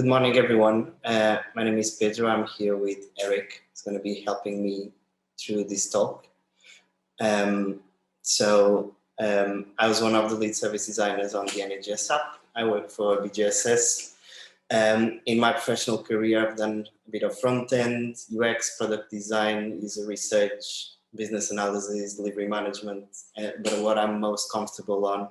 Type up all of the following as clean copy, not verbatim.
good morning, everyone. My name is Pedro. I'm here with Eric. He's going to be helping me through this talk. I was one of the lead service designers on the NHS app. I work for BGSS. In my professional career, I've done a bit of front-end, UX, product design, user research, business analysis, delivery management. But what I'm most comfortable on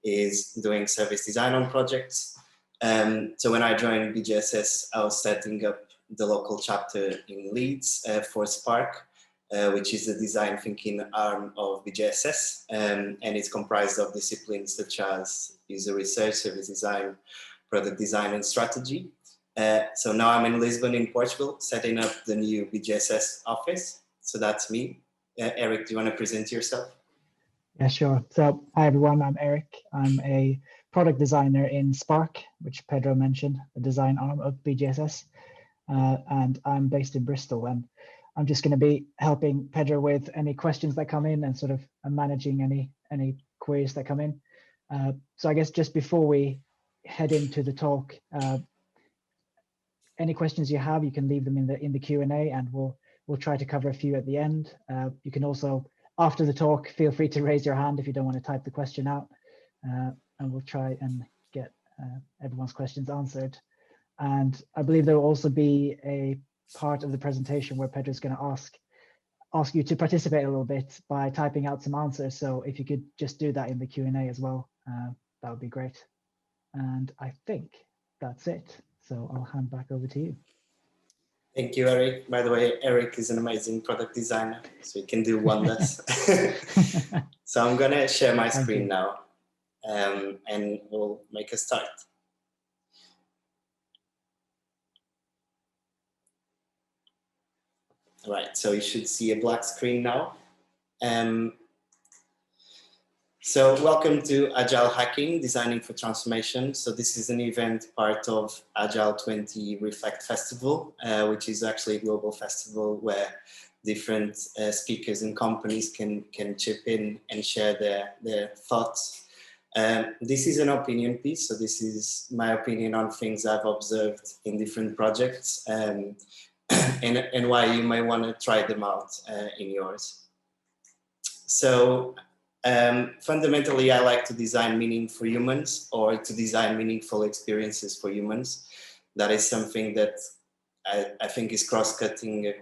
is doing service design on projects. So when I joined BGSS, I was setting up the local chapter in Leeds for Spark, which is the design thinking arm of BGSS, and it's comprised of disciplines such as user research, service design, product design, and strategy. So now I'm in Lisbon in Portugal, setting up the new BGSS office. So that's me. Eric, do you want to present yourself? Yeah, sure. So hi, everyone. I'm Eric. I'm a product designer in Spark, which Pedro mentioned, the design arm of BGSS. And I'm based in Bristol. And I'm just going to be helping Pedro with any questions that come in and sort of managing any queries that come in. So I guess just before we head into the talk, any questions you have, you can leave them in the Q&A, and we'll try to cover a few at the end. You can also, after the talk, feel free to raise your hand if you don't want to type the question out, and we'll try and get everyone's questions answered. And I believe there will also be a part of the presentation where Pedro's going to ask you to participate a little bit by typing out some answers. So if you could just do that in the Q&A as well, that would be great. And I think that's it. So I'll hand back over to you. Thank you, Eric. By the way, Eric is an amazing product designer, so he can do wonders. So I'm going to share my screen now, and we'll make a start. All right, so you should see a black screen now. So welcome to Agile Hacking, Designing for Transformation. So this is an event part of Agile20Reflect Festival, which is actually a global festival where different speakers and companies can chip in and share their thoughts. This is an opinion piece, so this is my opinion on things I've observed in different projects, and why you may want to try them out in yours. So fundamentally, I like to design meaning for humans, or to design meaningful experiences for humans. That is something that I think is cross-cutting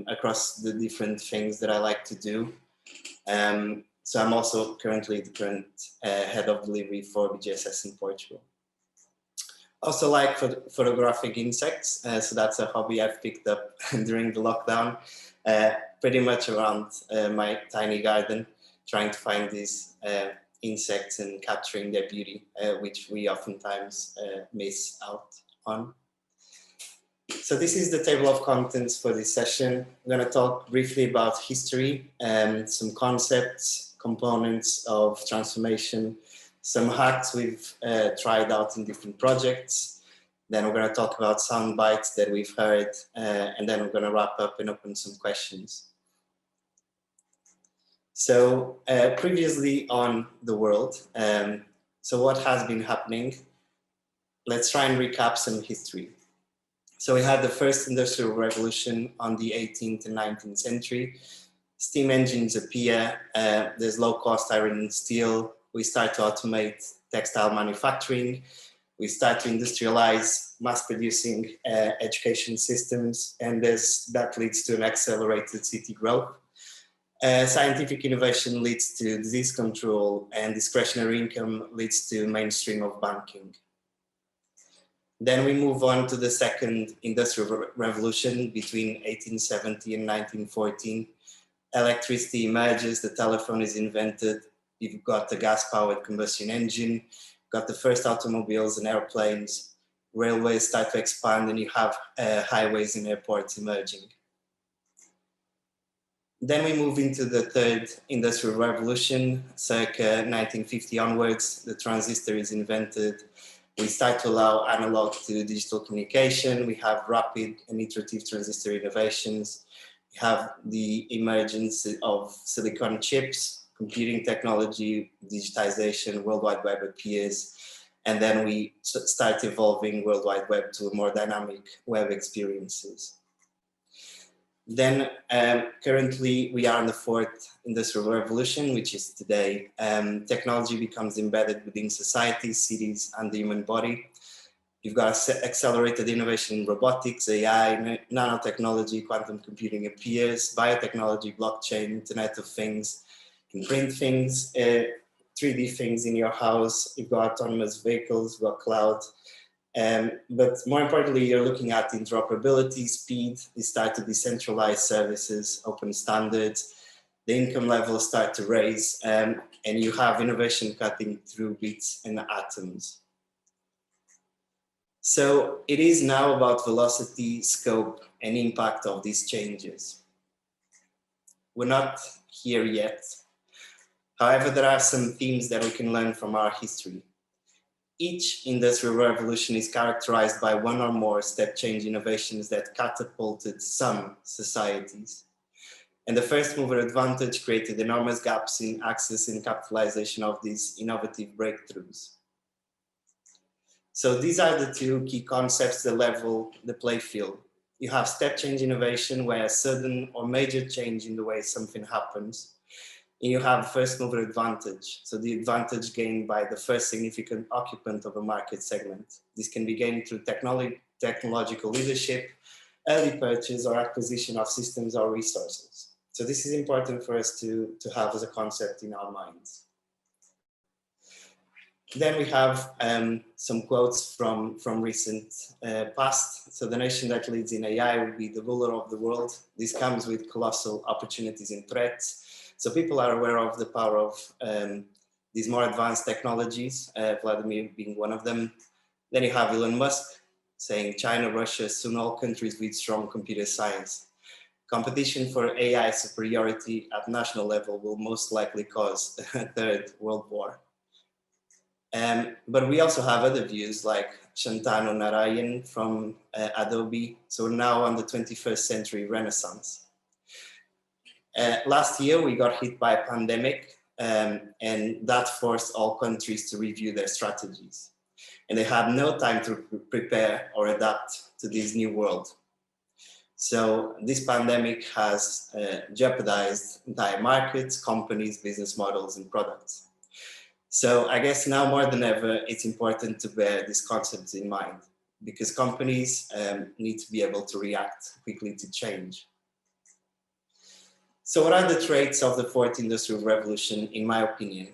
across the different things that I like to do. So I'm also currently the current head of delivery for BGSS in Portugal. Also like photographic insects, so that's a hobby I've picked up during the lockdown, pretty much around my tiny garden, trying to find these insects and capturing their beauty, which we oftentimes miss out on. So this is the table of contents for this session. We're going to talk briefly about history, some concepts, components of transformation, some hacks we've tried out in different projects. Then we're going to talk about sound bites that we've heard, and then we're going to wrap up and open some questions. So previously on the world, so what has been happening? Let's try and recap some history. So we had the first industrial revolution on the 18th and 19th century. Steam engines appear, there's low-cost iron and steel. We start to automate textile manufacturing. We start to industrialize mass-producing education systems, and that leads to an accelerated city growth. Scientific innovation leads to disease control, and discretionary income leads to mainstream of banking. Then we move on to the second industrial revolution between 1870 and 1914. Electricity emerges, the telephone is invented, you've got the gas-powered combustion engine, got the first automobiles and airplanes, railways start to expand, and you have highways and airports emerging. Then we move into the third industrial revolution, circa 1950 onwards. The transistor is invented. We start to allow analog to digital communication. We have rapid and iterative transistor innovations. We have the emergence of silicon chips, computing technology, digitization, World Wide Web appears. And then we start evolving World Wide Web to more dynamic web experiences. Then currently we are in the fourth industrial revolution, which is today. Technology becomes embedded within society, cities, and the human body. You've got accelerated innovation in robotics, AI, nanotechnology, quantum computing appears, biotechnology, blockchain, Internet of Things, you can print things, 3D things in your house. You've got autonomous vehicles, you've got cloud. But more importantly, you're looking at interoperability, speed. You start to decentralize services, open standards. The income levels start to raise, and you have innovation cutting through bits and atoms. So it is now about velocity, scope, and impact of these changes. We're not here yet. However, there are some themes that we can learn from our history. Each industrial revolution is characterized by one or more step change innovations that catapulted some societies. And the first mover advantage created enormous gaps in access and capitalization of these innovative breakthroughs. So these are the two key concepts that level the play field. You have step change innovation, where a sudden or major change in the way something happens. And you have first mover advantage. So the advantage gained by the first significant occupant of a market segment. This can be gained through technological leadership, early purchase or acquisition of systems or resources. So this is important for us to have as a concept in our minds. Then we have some quotes from recent past. So the nation that leads in AI will be the ruler of the world. This comes with colossal opportunities and threats. So people are aware of the power of these more advanced technologies, Vladimir being one of them. Then you have Elon Musk saying China, Russia, soon all countries with strong computer science. Competition for AI superiority at national level will most likely cause a third world war. But we also have other views like Shantanu Narayan from Adobe. So we're now on the 21st century renaissance. Last year, we got hit by a pandemic, and that forced all countries to review their strategies. And they had no time to prepare or adapt to this new world. So this pandemic has jeopardized entire markets, companies, business models, and products. So I guess now more than ever, it's important to bear these concepts in mind, because companies need to be able to react quickly to change. So what are the traits of the fourth industrial revolution, in my opinion?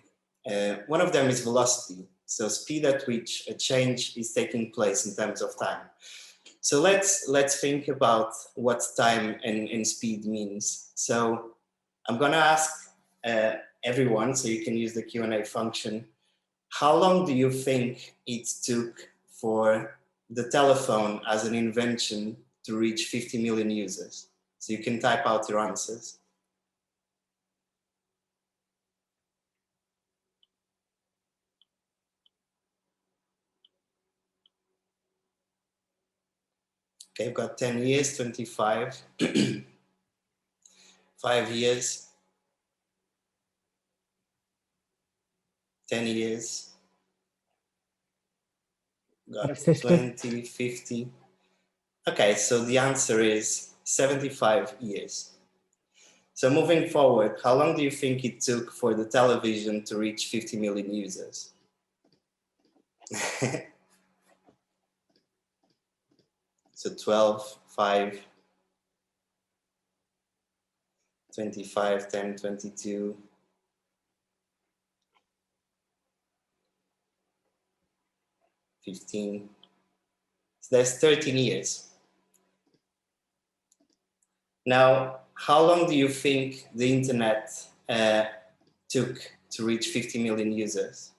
One of them is velocity. So speed at which a change is taking place in terms of time. So let's think about what time and speed means. So I'm gonna ask everyone, so you can use the Q&A function. How long do you think it took for the telephone as an invention to reach 50 million users? So you can type out your answers. Okay, I've got 10 years, 25, 5 years, 10 years, got 20, 50. Okay, so the answer is 75 years. So moving forward, how long do you think it took for the television to reach 50 million users? So 12, 5, 25, 10, 22. 15. So that's 13 years. Now, how long do you think the internet took to reach 50 million users?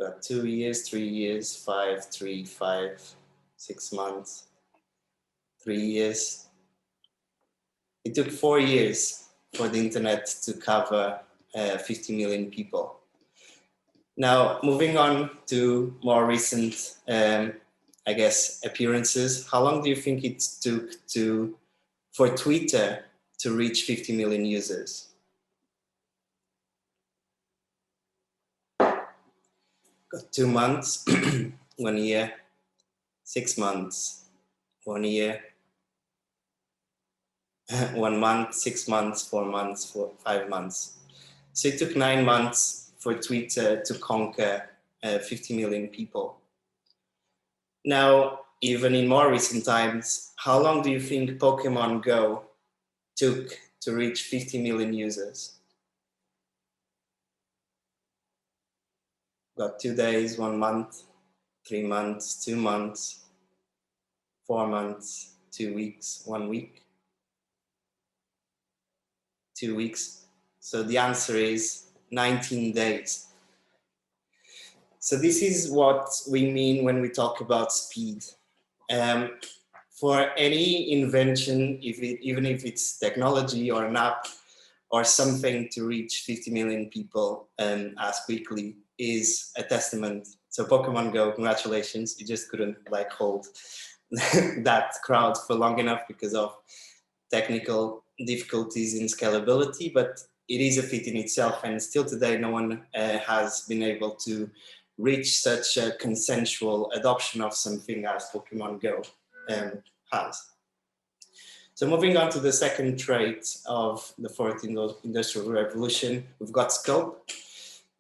Got 2 years, 3 years, 5, 3, 5, 6 months, 3 years. It took 4 years for the internet to cover 50 million people. Now, moving on to more recent, I guess, appearances, how long do you think it took for Twitter to reach 50 million users. Got 2 months, 1 year, 6 months, 1 year, 1 month, 6 months, 4 months, 5 months. So it took 9 months for Twitter to conquer 50 million people. Now, even in more recent times, how long do you think Pokemon Go took to reach 50 million users? Got 2 days, 1 month, 3 months, 2 months, 4 months, 2 weeks, 1 week, 2 weeks. So the answer is 19 days. So this is what we mean when we talk about speed. For any invention, even if it's technology or an app or something to reach 50 million people as quickly, is a testament. So Pokemon Go, congratulations, you just couldn't like hold that crowd for long enough because of technical difficulties in scalability, but it is a feat in itself, and still today no one has been able to reach such a consensual adoption of something as Pokemon Go has. So moving on to the second trait of the fourth industrial revolution, we've got scope.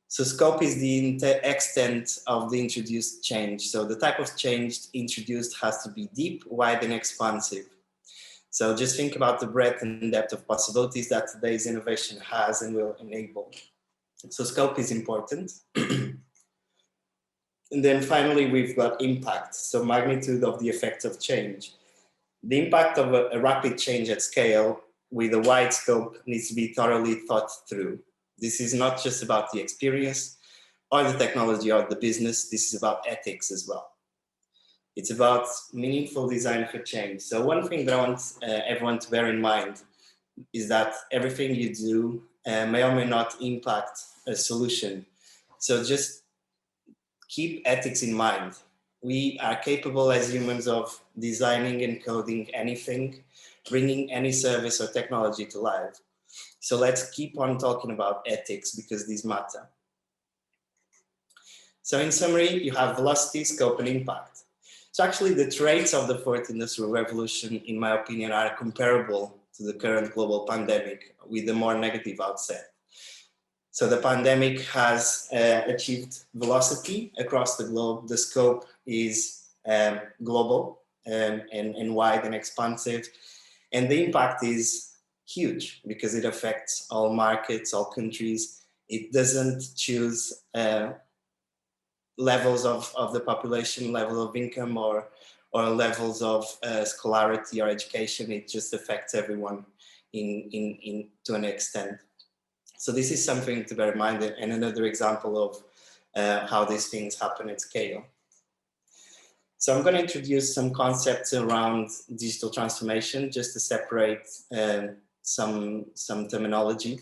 So scope is the extent of the introduced change. So the type of change introduced has to be deep, wide, and expansive. So just think about the breadth and depth of possibilities that today's innovation has and will enable. So scope is important. And then finally, we've got impact. So magnitude of the effect of change. The impact of a rapid change at scale with a wide scope needs to be thoroughly thought through. This is not just about the experience or the technology or the business. This is about ethics as well. It's about meaningful design for change. So one thing that I want everyone to bear in mind is that everything you do may or may not impact a solution. So just keep ethics in mind. We are capable as humans of designing and coding anything, bringing any service or technology to life. So let's keep on talking about ethics because these matter. So in summary, you have velocity, scope, and impact. So actually the traits of the fourth industrial revolution, in my opinion, are comparable to the current global pandemic with a more negative outset. So the pandemic has achieved velocity across the globe. The scope is global and wide and expansive. And the impact is huge because it affects all markets, all countries. It doesn't choose levels of the population, level of income or levels of scholarity or education. It just affects everyone to an extent. So this is something to bear in mind, and another example of how these things happen at scale. So I'm going to introduce some concepts around digital transformation just to separate some terminology.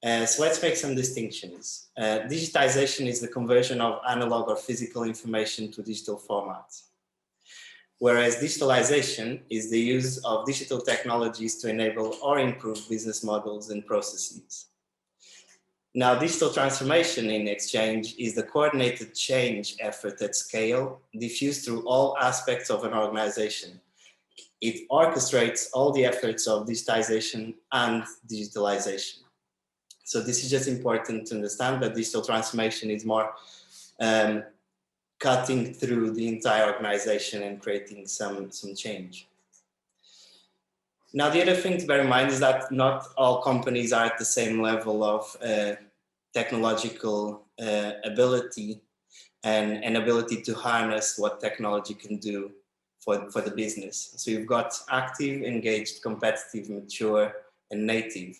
So let's make some distinctions. Digitization is the conversion of analog or physical information to digital formats, whereas digitalization is the use of digital technologies to enable or improve business models and processes. Now, digital transformation in exchange is the coordinated change effort at scale, diffused through all aspects of an organization. It orchestrates all the efforts of digitization and digitalization. So this is just important to understand that digital transformation is more cutting through the entire organization and creating some change. Now, the other thing to bear in mind is that not all companies are at the same level of technological ability and ability to harness what technology can do for the business. So you've got active, engaged, competitive, mature, and native.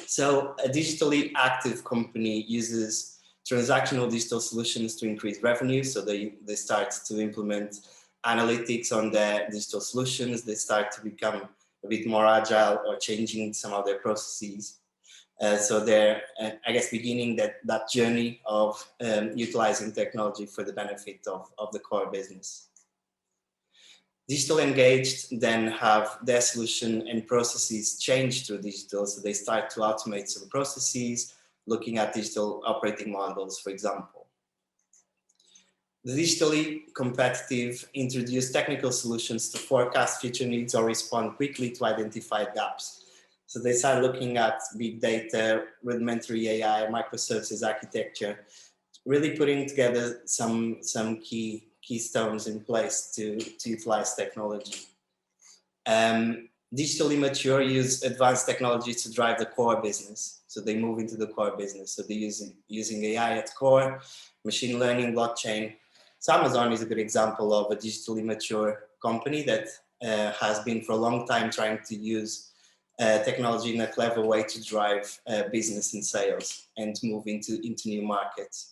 So a digitally active company uses transactional digital solutions to increase revenue. So they start to implement analytics on their digital solutions. They start to become a bit more agile or changing some of their processes. So they're, I guess, beginning that journey of utilizing technology for the benefit of the core business. Digital engaged then have their solution and processes change through digital. So they start to automate some processes, looking at digital operating models, for example. The digitally competitive introduce technical solutions to forecast future needs or respond quickly to identify gaps. So they start looking at big data, rudimentary AI, microservices architecture, really putting together some keystones in place to utilize technology. Digitally mature use advanced technologies to drive the core business. So they move into the core business. So they're using AI at core, machine learning, blockchain. So Amazon is a good example of a digitally mature company that has been for a long time trying to use technology in a clever way to drive business and sales and move into new markets.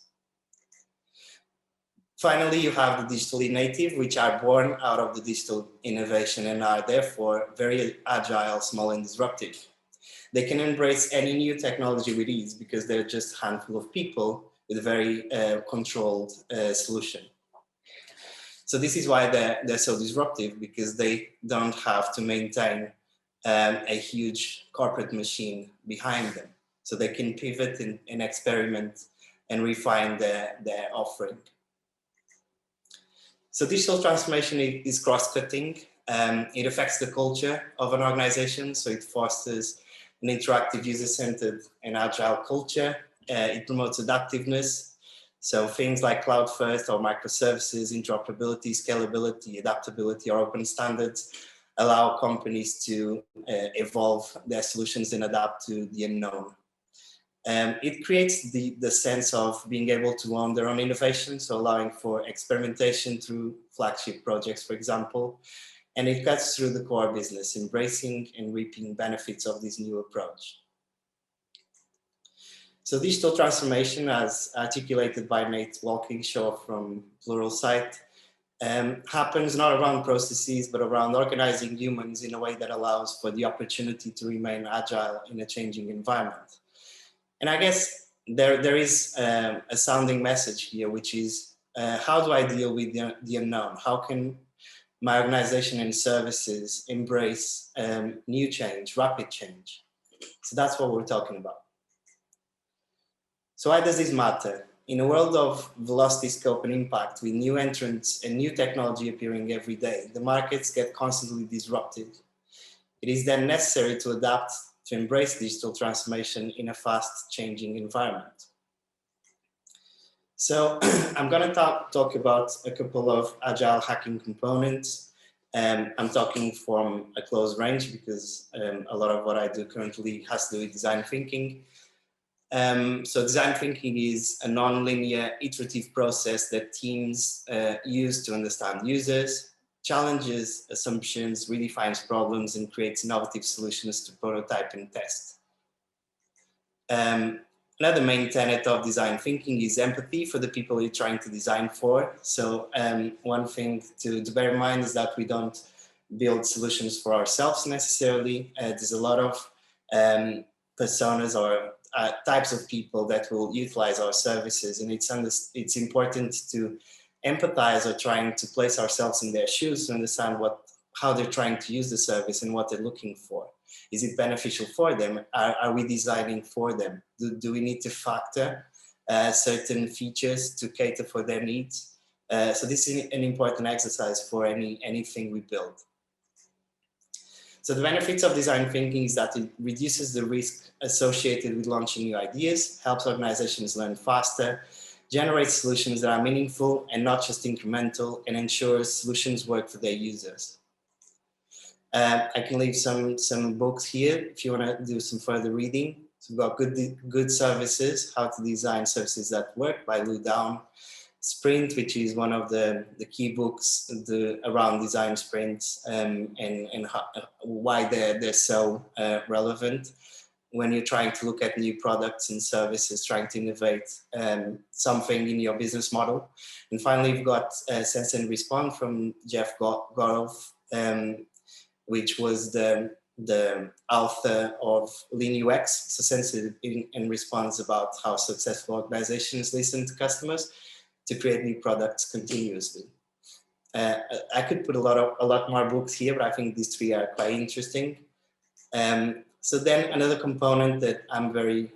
Finally, you have the digitally native, which are born out of the digital innovation and are therefore very agile, small, and disruptive. They can embrace any new technology with ease because they're just a handful of people with a very controlled solution. So this is why they're so disruptive, because they don't have to maintain a huge corporate machine behind them. So they can pivot and experiment and refine their offering. So digital transformation is cross-cutting. It affects the culture of an organization. So it fosters an interactive, user-centered and agile culture. It promotes adaptiveness. So things like cloud first or microservices, interoperability, scalability, adaptability, or open standards allow companies to evolve their solutions and adapt to the unknown. It creates the sense of being able to own their own innovation, so allowing for experimentation through flagship projects, for example, and it cuts through the core business, embracing and reaping benefits of this new approach. So digital transformation, as articulated by Nate Walkinshaw from Pluralsight, happens not around processes, but around organizing humans in a way that allows for the opportunity to remain agile in a changing environment. And I guess there is a sounding message here, which is how do I deal with the unknown? How can my organization and services embrace new change, rapid change? So that's what we're talking about. So why does this matter? In a world of velocity, scope, and impact, with new entrants and new technology appearing every day, the markets get constantly disrupted. It is then necessary to adapt to embrace digital transformation in a fast changing environment. So I'm going to talk about a couple of agile hacking components. I'm talking from a close range because a lot of what I do currently has to do with design thinking. So design thinking is a non-linear iterative process that teams use to understand users, challenges assumptions, redefines problems, and creates innovative solutions to prototype and test. Another main tenet of design thinking is empathy for the people you're trying to design for. So one thing to bear in mind is that we don't build solutions for ourselves necessarily. There's a lot of personas or types of people that will utilize our services, and it's important to empathize or trying to place ourselves in their shoes to understand how they're trying to use the service and what they're looking for. Is it beneficial for them? Are we designing for them? Do we need to factor certain features to cater for their needs? So this is an important exercise for anything we build. So the benefits of design thinking is that it reduces the risk associated with launching new ideas, helps organizations learn faster, generates solutions that are meaningful and not just incremental, and ensures solutions work for their users. I can leave some books here if you want to do some further reading. So we've got Good Services, How to Design Services That Work by Lou Down. Sprint, which is one of the key books around design sprints and why they're so relevant when you're trying to look at new products and services, trying to innovate something in your business model. And finally, we've got Sense and Respond from Jeff Gorov, which was the author of Lean UX. So Sense and Respond is about how successful organizations listen to customers to create new products continuously. I could put a lot more books here, but I think these three are quite interesting. So then another component that I'm very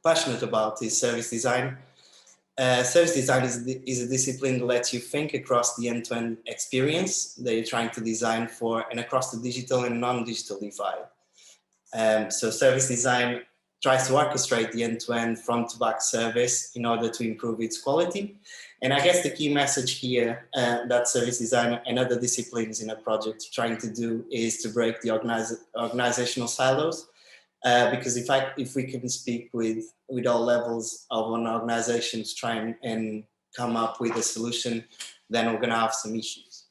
passionate about is service design. Service design is a discipline that lets you think across the end-to-end experience that you're trying to design for and across the digital and non-digital divide. So service design tries to orchestrate the end-to-end front-to-back service in order to improve its quality. And I guess the key message here that service design and other disciplines in a project are trying to do is to break the organizational silos. Because if we can speak with all levels of an organization to try and come up with a solution, then we're going to have some issues.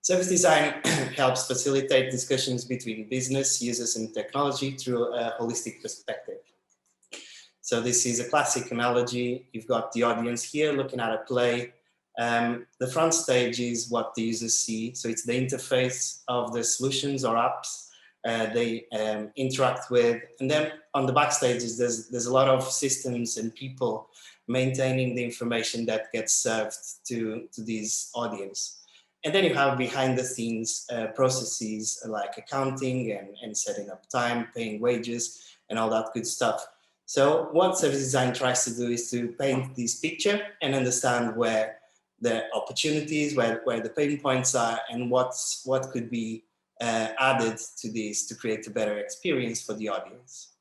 Service design helps facilitate discussions between business, users, and technology through a holistic perspective. So this is a classic analogy. You've got the audience here looking at a play. The front stage is what the users see. So it's the interface of the solutions or apps they interact with. And then on the backstages, there's a lot of systems and people maintaining the information that gets served to this audience. And then you have behind the scenes processes like accounting and setting up time, paying wages, and all that good stuff. So what service design tries to do is to paint this picture and understand where the opportunities, where the pain points are, and what could be added to this to create a better experience for the audience.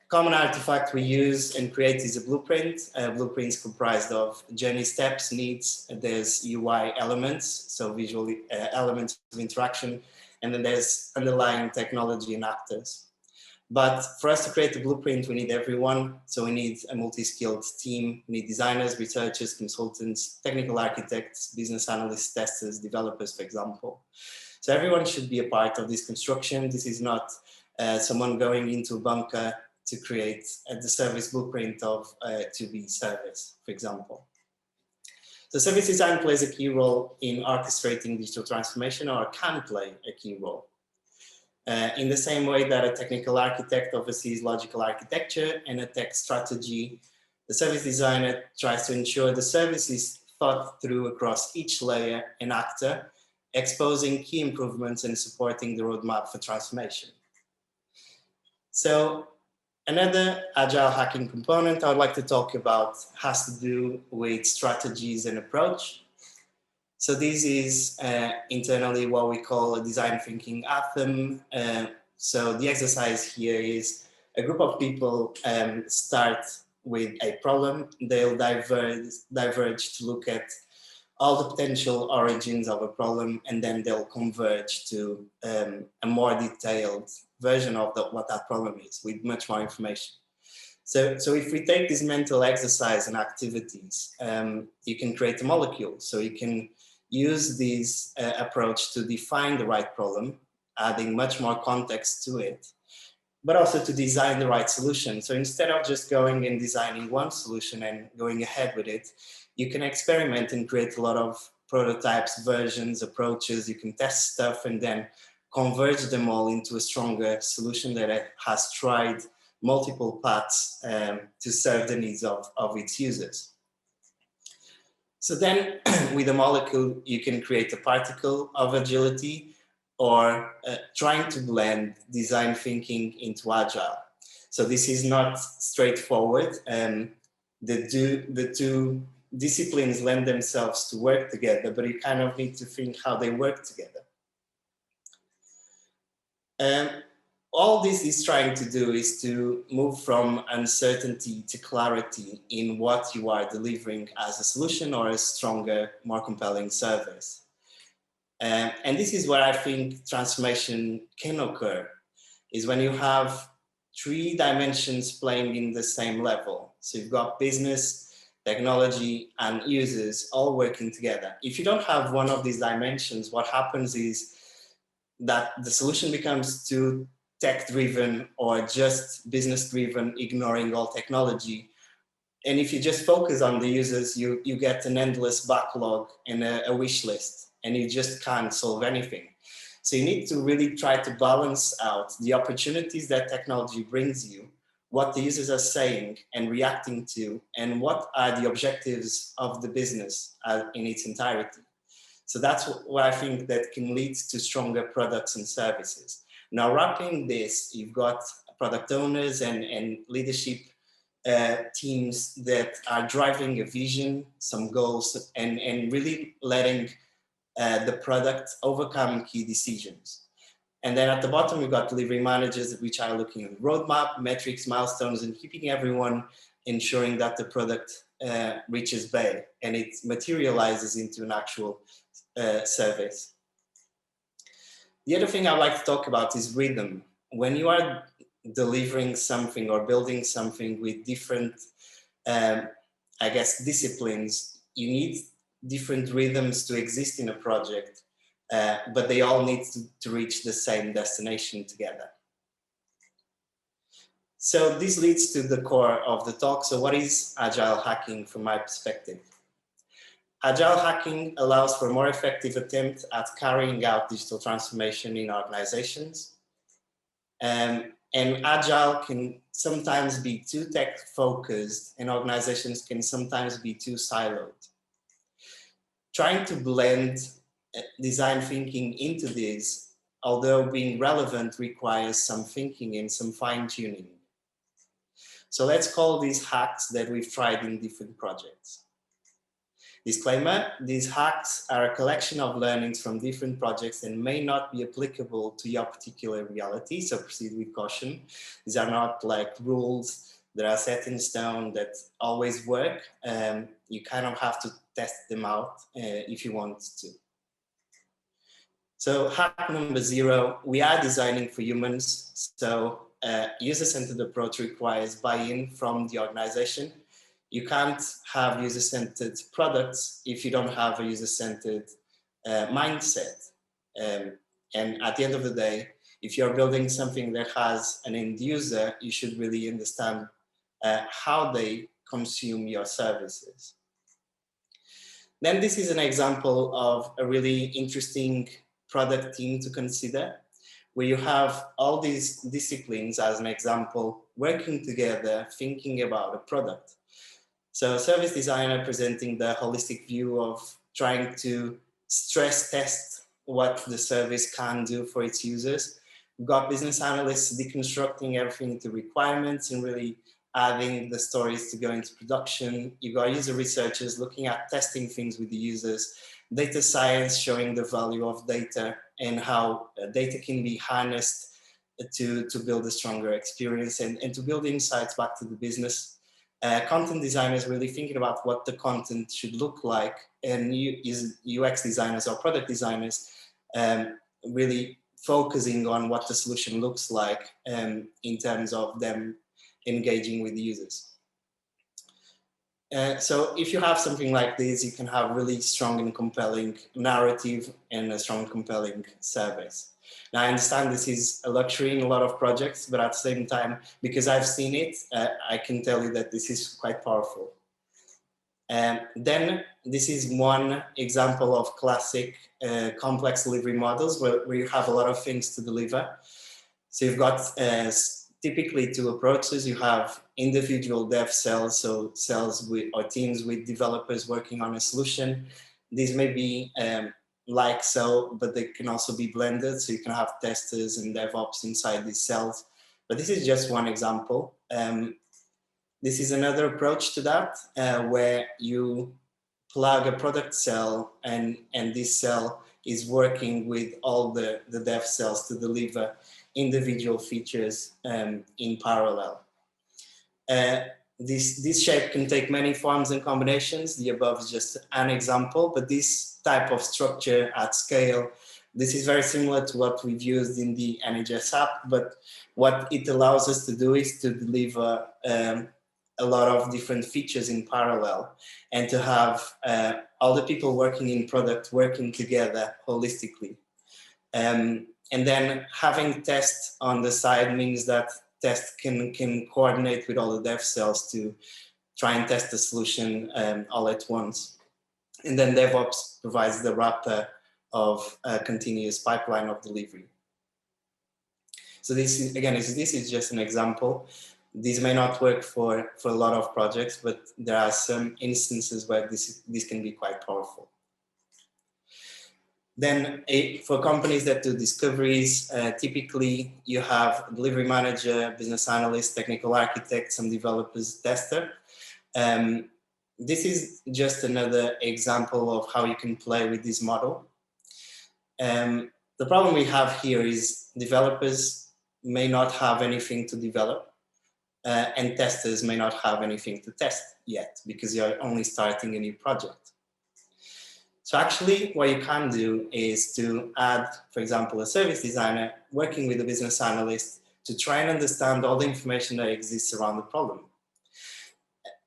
Common artifact we use and create is a blueprint. Blueprint is comprised of journey steps, needs, there's UI elements, so visual elements of interaction, and then there's underlying technology and actors. But for us to create a blueprint, we need everyone. So we need a multi-skilled team. We need designers, researchers, consultants, technical architects, business analysts, testers, developers, for example. So everyone should be a part of this construction. This is not someone going into a bunker to create the service blueprint of to-be service, for example. So service design plays a key role in orchestrating digital transformation, or can play a key role. In the same way that a technical architect oversees logical architecture and a tech strategy, the service designer tries to ensure the service is thought through across each layer and actor, exposing key improvements and supporting the roadmap for transformation. So another agile hacking component I would like to talk about has to do with strategies and approach. So this is internally what we call a design thinking anthem. So the exercise here is a group of people start with a problem. They'll diverge to look at all the potential origins of a problem, and then they'll converge to a more detailed version of what that problem is with much more information. So if we take this mental exercise and activities, you can create a molecule. So you can use this approach to define the right problem, adding much more context to it, but also to design the right solution. So instead of just going and designing one solution and going ahead with it, you can experiment and create a lot of prototypes, versions, approaches. You can test stuff and then converge them all into a stronger solution that has tried multiple paths to serve the needs of its users. So then with a molecule, you can create a particle of agility, or trying to blend design thinking into agile. So this is not straightforward. The two disciplines lend themselves to work together, but you kind of need to think how they work together. All this is trying to do is to move from uncertainty to clarity in what you are delivering as a solution or a stronger, more compelling service. And this is where I think transformation can occur, is when you have three dimensions playing in the same level. So you've got business, technology, and users all working together. If you don't have one of these dimensions, what happens is that the solution becomes too tech-driven or just business-driven, ignoring all technology. And if you just focus on the users, you get an endless backlog and a wish list, and you just can't solve anything. So you need to really try to balance out the opportunities that technology brings you what the users are saying and reacting to, and what are the objectives of the business in its entirety. So that's what I think that can lead to stronger products and services. Now, wrapping this, you've got product owners and leadership teams that are driving a vision, some goals, and really letting the product overcome key decisions. And then at the bottom, we've got delivery managers, which are looking at roadmap, metrics, milestones, and keeping everyone ensuring that the product reaches bay and it materializes into an actual service. The other thing I'd like to talk about is rhythm. When you are delivering something or building something with different, I guess, disciplines, you need different rhythms to exist in a project, but they all need to reach the same destination together. So this leads to the core of the talk. So what is Agile hacking from my perspective? Agile hacking allows for a more effective attempt at carrying out digital transformation in organizations. And Agile can sometimes be too tech-focused, and organizations can sometimes be too siloed. Trying to blend design thinking into this, although being relevant, requires some thinking and some fine-tuning. So let's call these hacks that we've tried in different projects. Disclaimer, these hacks are a collection of learnings from different projects and may not be applicable to your particular reality, so proceed with caution. These are not like rules that are set in stone that always work. You kind of have to test them out if you want to. So hack number 0, we are designing for humans. So user-centered approach requires buy-in from the organization. You can't have user-centered products if you don't have a user-centered mindset. And at the end of the day, if you're building something that has an end user, you should really understand how they consume your services. Then this is an example of a really interesting product team to consider, where you have all these disciplines, as an example, working together, thinking about a product. So a service designer presenting the holistic view of trying to stress test what the service can do for its users. We've got business analysts deconstructing everything into requirements and really adding the stories to go into production. You've got user researchers looking at testing things with the users, data science showing the value of data and how data can be harnessed to build a stronger experience and to build insights back to the business. Content designers really thinking about what the content should look like, and UX designers or product designers really focusing on what the solution looks like in terms of them engaging with the users. So if you have something like this, you can have really strong and compelling narrative and a strong compelling service. Now, I understand this is a luxury in a lot of projects, but at the same time, because I've seen it, I can tell you that this is quite powerful. Then this is one example of classic complex delivery models where you have a lot of things to deliver. So you've got typically 2 approaches. You have individual dev cells, so cells with, or teams with developers working on a solution. These may be like so, but they can also be blended. So you can have testers and DevOps inside these cells. But this is just one example. This is another approach to that, where you plug a product cell and this cell is working with all the dev cells to deliver individual features in parallel. This shape can take many forms and combinations. The above is just an example, but this type of structure at scale, this is very similar to what we've used in the NHS app, but what it allows us to do is to deliver a lot of different features in parallel and to have all the people working in product working together holistically. And then having tests on the side means that test can coordinate with all the dev cells to try and test the solution all at once. And then DevOps provides the wrapper of a continuous pipeline of delivery. So this is, again, this is just an example, This may not work for a lot of projects, but there are some instances where this can be quite powerful. Then for companies that do discoveries, typically you have a delivery manager, business analyst, technical architect, some developers, tester. This is just another example of how you can play with this model. The problem we have here is developers may not have anything to develop, and testers may not have anything to test yet because you're only starting a new project. So actually what you can do is to add, for example, a service designer working with a business analyst to try and understand all the information that exists around the problem.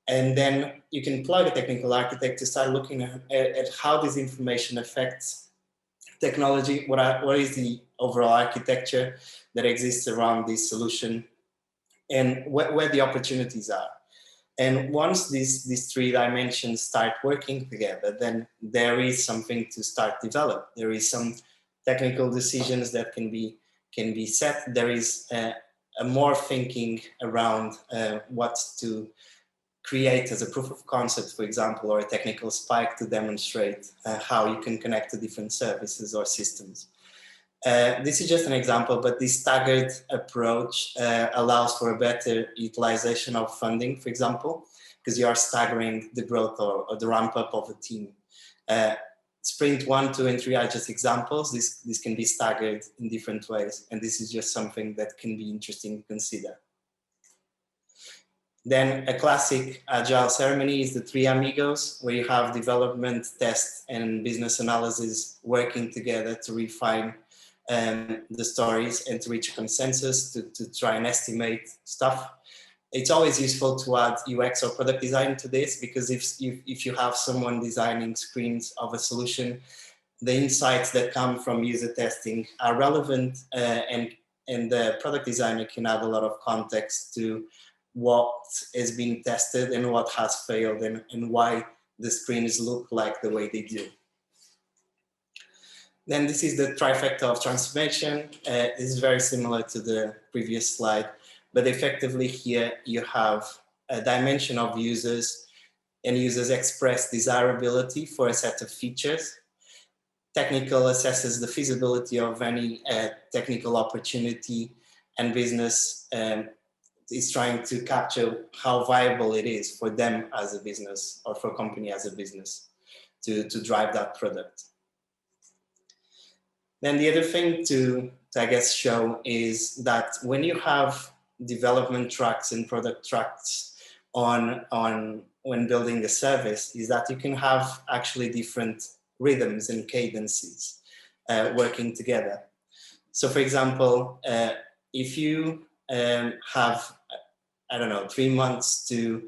And then you can plug a technical architect to start looking at how this information affects technology, what is the overall architecture that exists around this solution, and where the opportunities are. And once these three dimensions start working together, then there is something to start develop. There is some technical decisions that can be set. There is a more thinking around what to create as a proof of concept, for example, or a technical spike to demonstrate how you can connect to different services or systems. This is just an example, but this staggered approach allows for a better utilization of funding, for example, because you are staggering the growth or the ramp up of a team. Sprint 1, 2, and 3 are just examples. This can be staggered in different ways, and this is just something that can be interesting to consider. Then a classic Agile ceremony is the 3 amigos, where you have development, test, and business analysis working together to refine the stories and to reach a consensus to try and estimate stuff. It's always useful to add UX or product design to this, because if you have someone designing screens of a solution, the insights that come from user testing are relevant, and the product designer can add a lot of context to what is being tested and what has failed and why the screens look like the way they do. Then this is the trifecta of transformation. It's very similar to the previous slide, but effectively here you have a dimension of users, and users express desirability for a set of features. Technical assesses the feasibility of any technical opportunity, and business is trying to capture how viable it is for them as a business or for a company as a business to drive that product. Then the other thing to I guess show is that when you have development tracks and product tracks on when building a service, is that you can have actually different rhythms and cadences working together. So for example, if you have, I don't know, 3 months to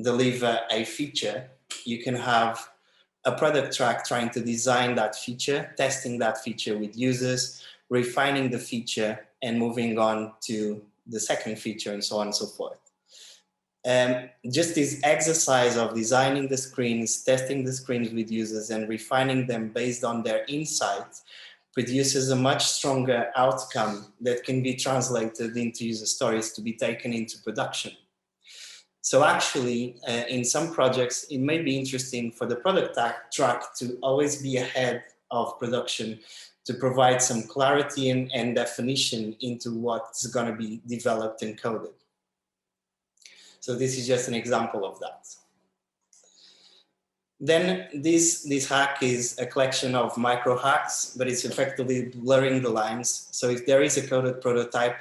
deliver a feature, you can have a product track trying to design that feature, testing that feature with users, refining the feature, and moving on to the second feature, and so on and so forth. Just this exercise of designing the screens, testing the screens with users, and refining them based on their insights produces a much stronger outcome that can be translated into user stories to be taken into production. So actually, in some projects, it may be interesting for the product track to always be ahead of production to provide some clarity and definition into what's going to be developed and coded. So this is just an example of that. Then this hack is a collection of micro hacks, but it's effectively blurring the lines. So if there is a coded prototype,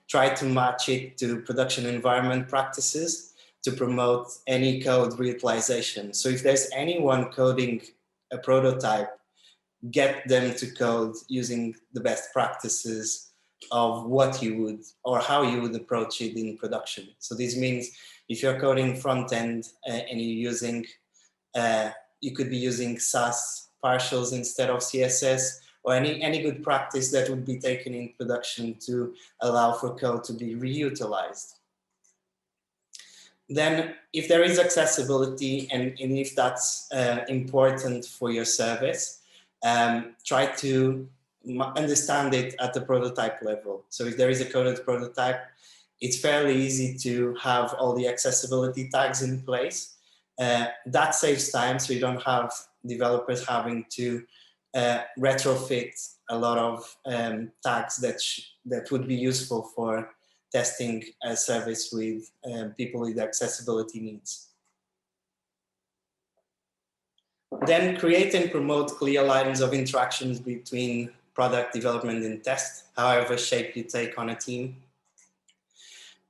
try to match it to production environment practices to promote any code reutilization. So if there's anyone coding a prototype, get them to code using the best practices of what you would or how you would approach it in production. So this means if you're coding front end and you're using, you could be using Sass partials instead of CSS, or any good practice that would be taken in production to allow for code to be reutilized. Then if there is accessibility and if that's important for your service, try to understand it at the prototype level. So if there is a coded prototype, it's fairly easy to have all the accessibility tags in place. That saves time, so you don't have developers having to retrofit a lot of tags that would be useful for testing a service with people with accessibility needs. Then create and promote clear lines of interactions between product development and test, however shape you take on a team.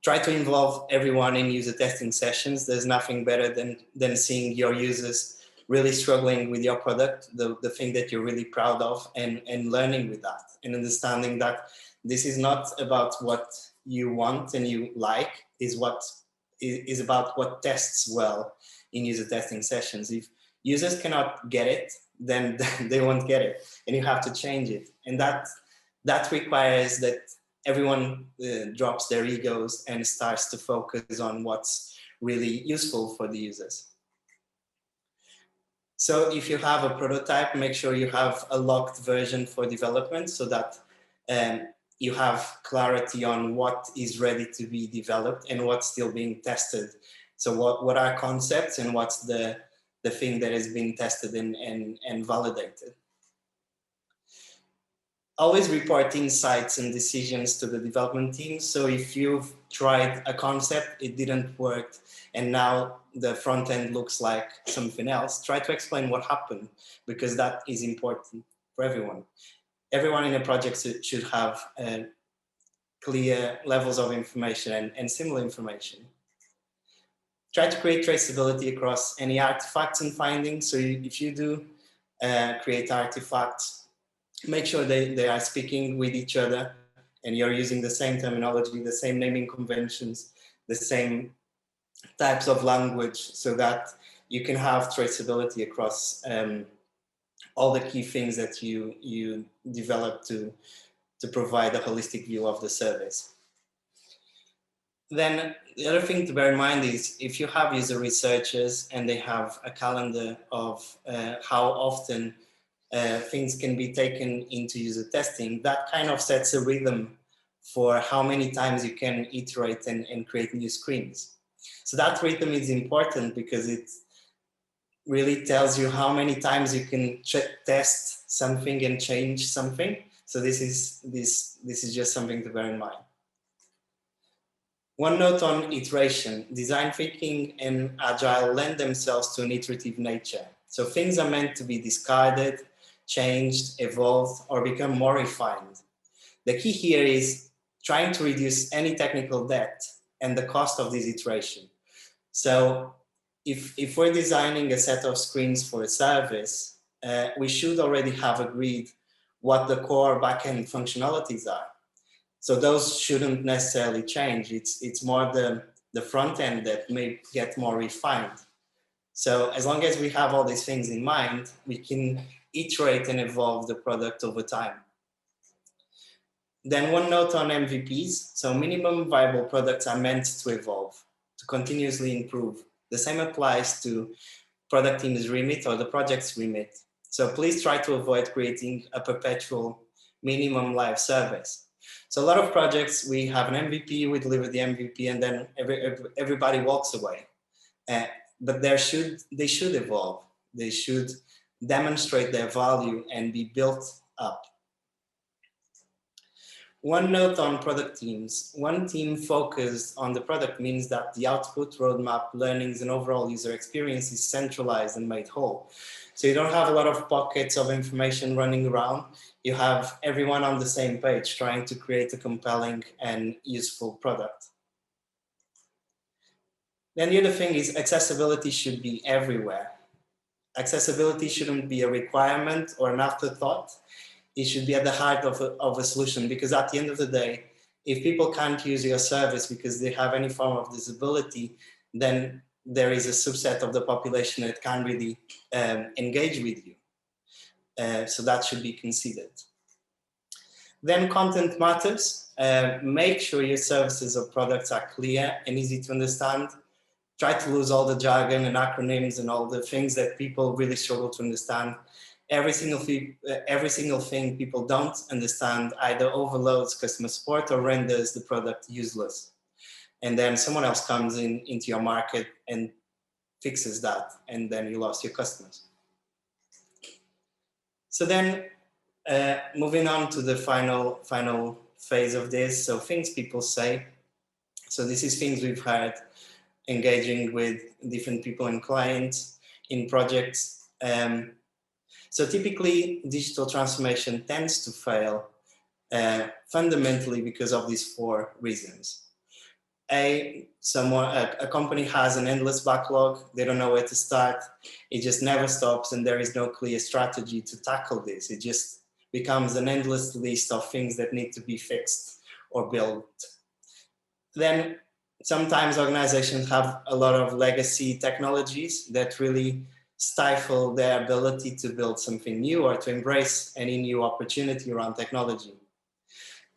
Try to involve everyone in user testing sessions. There's nothing better than seeing your users really struggling with your product, the thing that you're really proud of, and learning with that and understanding that this is not about what you want and you like, is about what tests well in user testing sessions. If users cannot get it, then they won't get it, and you have to change it. And that requires that everyone drops their egos and starts to focus on what's really useful for the users. So if you have a prototype, make sure you have a locked version for development so that you have clarity on what is ready to be developed and what's still being tested. So what are concepts and what's the thing that has been tested and validated. Always report insights and decisions to the development team. So if you've tried a concept, it didn't work, and now the front end looks like something else, try to explain what happened, because that is important for everyone. Everyone in a project should have clear levels of information and similar information. Try to create traceability across any artifacts and findings. So if you do create artifacts, make sure they are speaking with each other and you're using the same terminology, the same naming conventions, the same types of language, so that you can have traceability across all the key things that you develop to provide a holistic view of the service. Then the other thing to bear in mind is if you have user researchers and they have a calendar of how often things can be taken into user testing, that kind of sets a rhythm for how many times you can iterate and create new screens. So that rhythm is important because it really tells you how many times you can test something and change something. So this is just something to bear in mind. One note on iteration. Design thinking and Agile lend themselves to an iterative nature. So things are meant to be discarded, changed, evolved, or become more refined. The key here is trying to reduce any technical debt and the cost of this iteration. So if we're designing a set of screens for a service, we should already have agreed what the core backend functionalities are. So those shouldn't necessarily change. It's more the front end that may get more refined. So as long as we have all these things in mind, we can iterate and evolve the product over time. Then one note on MVPs. So minimum viable products are meant to evolve, to continuously improve. The same applies to product team's remit or the project's remit. So please try to avoid creating a perpetual minimum live service. So a lot of projects, we have an MVP, we deliver the MVP, and then everybody walks away. But they should evolve. They should demonstrate their value and be built up. One note on product teams. One team focused on the product means that the output, roadmap, learnings, and overall user experience is centralized and made whole. So you don't have a lot of pockets of information running around. You have everyone on the same page trying to create a compelling and useful product. Then the other thing is accessibility should be everywhere. Accessibility shouldn't be a requirement or an afterthought. It should be at the heart of a solution, because at the end of the day, if people can't use your service because they have any form of disability, then there is a subset of the population that can't really engage with you. So that should be considered. Then content matters. Make sure your services or products are clear and easy to understand. Try to lose all the jargon and acronyms and all the things that people really struggle to understand. Every single thing people don't understand either overloads customer support or renders the product useless. and then someone else comes into your market and fixes that, and then you lost your customers. So then moving on to the final phase of this, so things people say. So this is things we've heard engaging with different people and clients in projects. So typically digital transformation tends to fail fundamentally because of these 4 reasons. A company has an endless backlog, they don't know where to start, it just never stops, and there is no clear strategy to tackle this. It just becomes an endless list of things that need to be fixed or built. Then sometimes organizations have a lot of legacy technologies that really stifle their ability to build something new or to embrace any new opportunity around technology.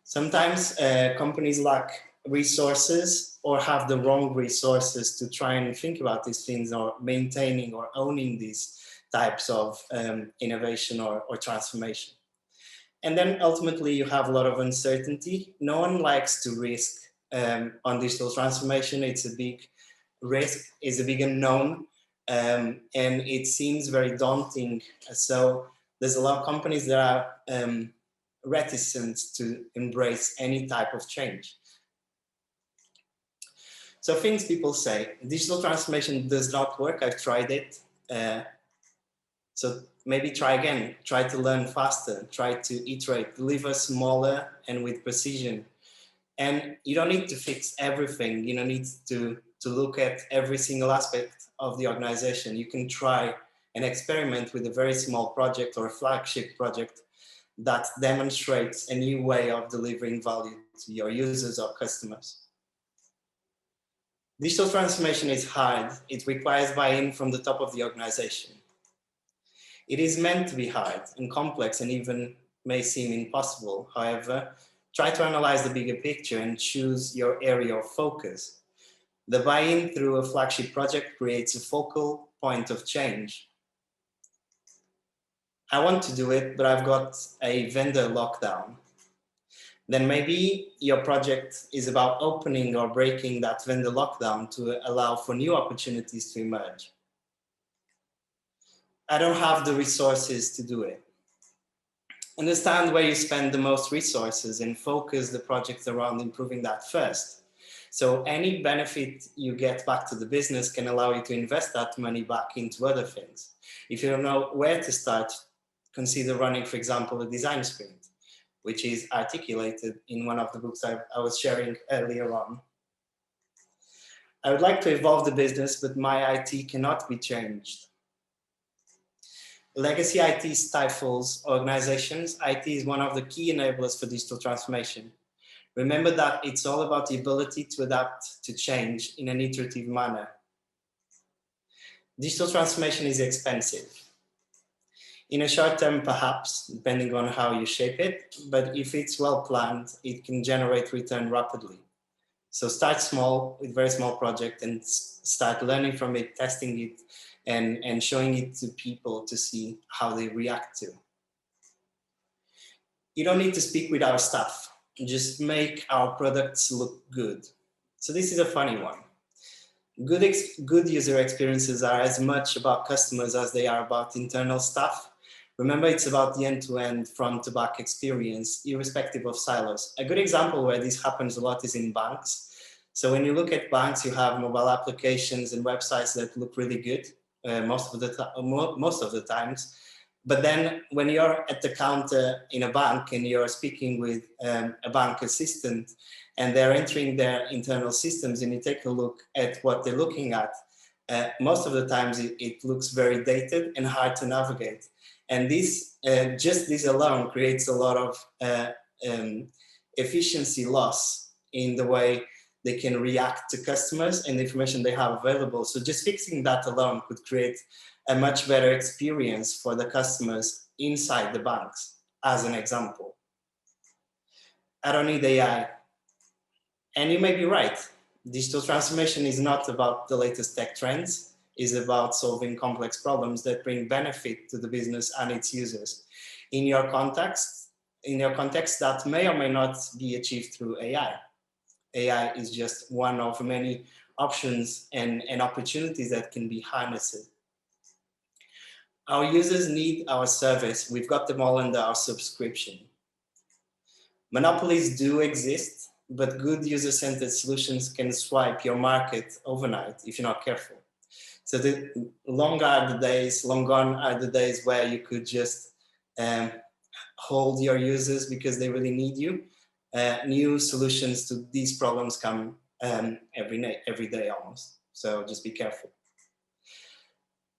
Sometimes companies lack resources or have the wrong resources to try and think about these things, or maintaining or owning these types of innovation or transformation. And then ultimately you have a lot of uncertainty. No one likes to risk on digital transformation. It's a big risk, it's a big unknown, and it seems very daunting. So there's a lot of companies that are reticent to embrace any type of change. So things people say, digital transformation does not work, I've tried it. So maybe try again, try to learn faster, try to iterate, deliver smaller and with precision. And you don't need to fix everything. You don't need to look at every single aspect of the organization. You can try and experiment with a very small project or a flagship project that demonstrates a new way of delivering value to your users or customers. Digital transformation is hard. It requires buy-in from the top of the organization. It is meant to be hard and complex and even may seem impossible. However, try to analyze the bigger picture and choose your area of focus. The buy-in through a flagship project creates a focal point of change. I want to do it, but I've got a vendor lockdown. Then maybe your project is about opening or breaking that vendor lockdown to allow for new opportunities to emerge. I don't have the resources to do it. Understand where you spend the most resources and focus the project around improving that first. So any benefit you get back to the business can allow you to invest that money back into other things. If you don't know where to start, consider running, for example, a design sprint, which is articulated in one of the books I was sharing earlier on. I would like to evolve the business, but my IT cannot be changed. Legacy IT stifles organizations. IT is one of the key enablers for digital transformation. Remember that it's all about the ability to adapt to change in an iterative manner. Digital transformation is expensive. In a short term, perhaps, depending on how you shape it, but if it's well planned, it can generate return rapidly. So start small with very small project and start learning from it, testing it, and showing it to people to see how they react to. You don't need to speak with our staff, just make our products look good. So this is a funny one. Good user experiences are as much about customers as they are about internal staff. Remember, it's about the end-to-end, front-to-back experience, irrespective of silos. A good example where this happens a lot is in banks. So when you look at banks, you have mobile applications and websites that look really good most of the times. But then when you're at the counter in a bank and you're speaking with a bank assistant and they're entering their internal systems and you take a look at what they're looking at, most of the times it looks very dated and hard to navigate. And this, just this alone creates a lot of efficiency loss in the way they can react to customers and the information they have available. So just fixing that alone could create a much better experience for the customers inside the banks, as an example. I don't need AI. And you may be right. Digital transformation is not about the latest tech trends. It's about solving complex problems that bring benefit to the business and its users. In your context, that may or may not be achieved through AI. AI is just one of many options and opportunities that can be harnessed. Our users need our service. We've got them all under our subscription. Monopolies do exist, but good user-centered solutions can swipe your market overnight if you're not careful. So long gone are the days where you could just hold your users because they really need you. New solutions to these problems come every day almost. So just be careful.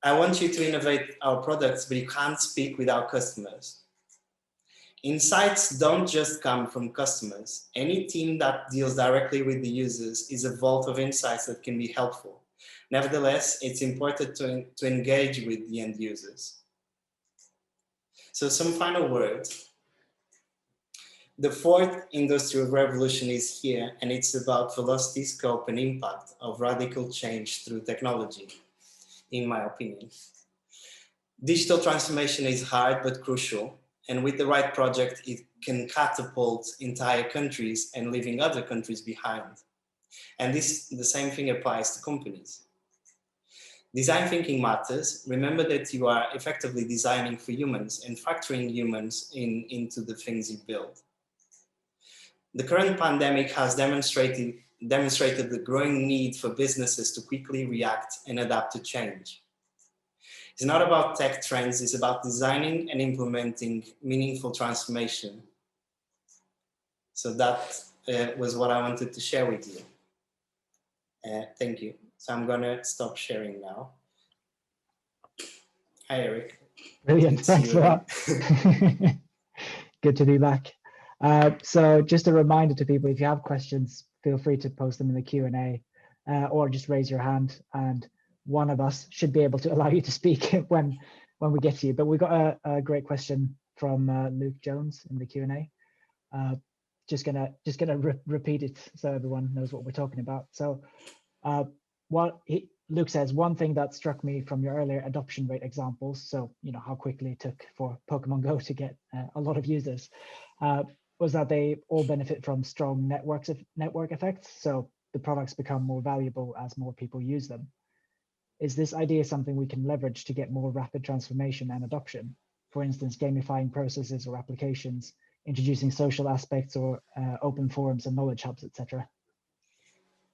I want you to innovate our products, but you can't speak without customers. Insights don't just come from customers. Any team that deals directly with the users is a vault of insights that can be helpful. Nevertheless, it's important to engage with the end users. So some final words. The fourth industrial revolution is here, and it's about velocity, scope, and impact of radical change through technology, in my opinion. Digital transformation is hard but crucial, and with the right project, it can catapult entire countries and leaving other countries behind. And the same thing applies to companies. Design thinking matters. Remember that you are effectively designing for humans and factoring humans into the things you build. The current pandemic has demonstrated the growing need for businesses to quickly react and adapt to change. It's not about tech trends, it's about designing and implementing meaningful transformation. So that was what I wanted to share with you. Thank you. So I'm gonna stop sharing now. Hi, Eric. Brilliant, thanks for that. Good to be back. So just a reminder to people, if you have questions, feel free to post them in the Q&A or just raise your hand and one of us should be able to allow you to speak when we get to you. But we got a great question from Luke Jones in the Q&A. Just gonna repeat it so everyone knows what we're talking about. So Luke says, one thing that struck me from your earlier adoption rate examples, so how quickly it took for Pokemon Go to get a lot of users, was that they all benefit from strong network effects. So the products become more valuable as more people use them. Is this idea something we can leverage to get more rapid transformation and adoption? For instance, gamifying processes or applications, introducing social aspects or open forums and knowledge hubs, etc.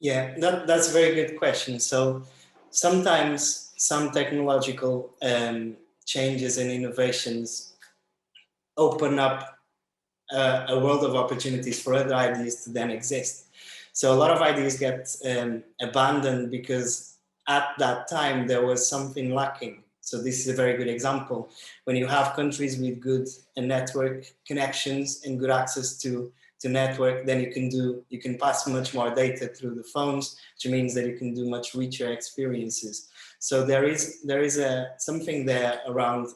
Yeah, that's a very good question. So sometimes some technological changes and innovations open up a world of opportunities for other ideas to then exist. So a lot of ideas get abandoned because at that time there was something lacking. So this is a very good example. When you have countries with good network connections and good access to network, then you can pass much more data through the phones, which means that you can do much richer experiences. So there is something there around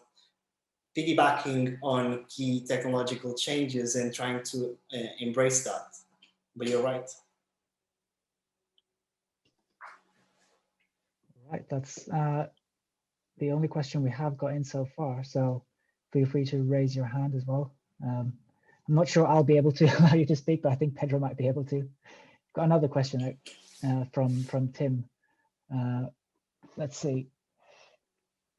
piggybacking on key technological changes and trying to embrace that. But you're right. Right, that's the only question we have got in so far. So feel free to raise your hand as well. I'm not sure I'll be able to allow you to speak, but I think Pedro might be able to. Got another question from Tim. Let's see.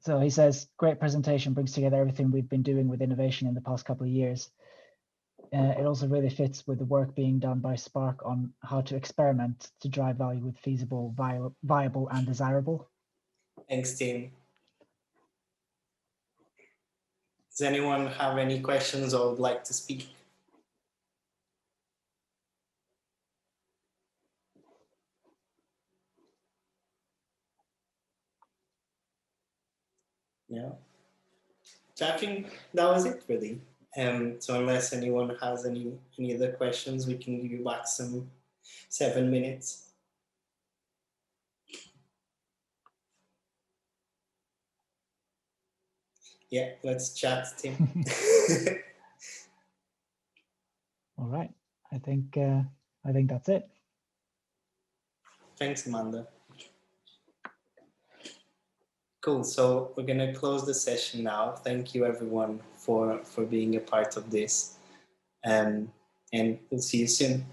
So he says, great presentation, brings together everything we've been doing with innovation in the past couple of years. It also really fits with the work being done by Spark on how to experiment to drive value with feasible, viable, and desirable. Thanks, Tim. Does anyone have any questions or would like to speak? Yeah. So I think that was it, really. So unless anyone has any other questions, we can give you back some 7 minutes. Yeah, let's chat, Tim. All right, I think that's it. Thanks, Amanda. Cool. So we're gonna close the session now. Thank you, everyone, for being a part of this, and we'll see you soon.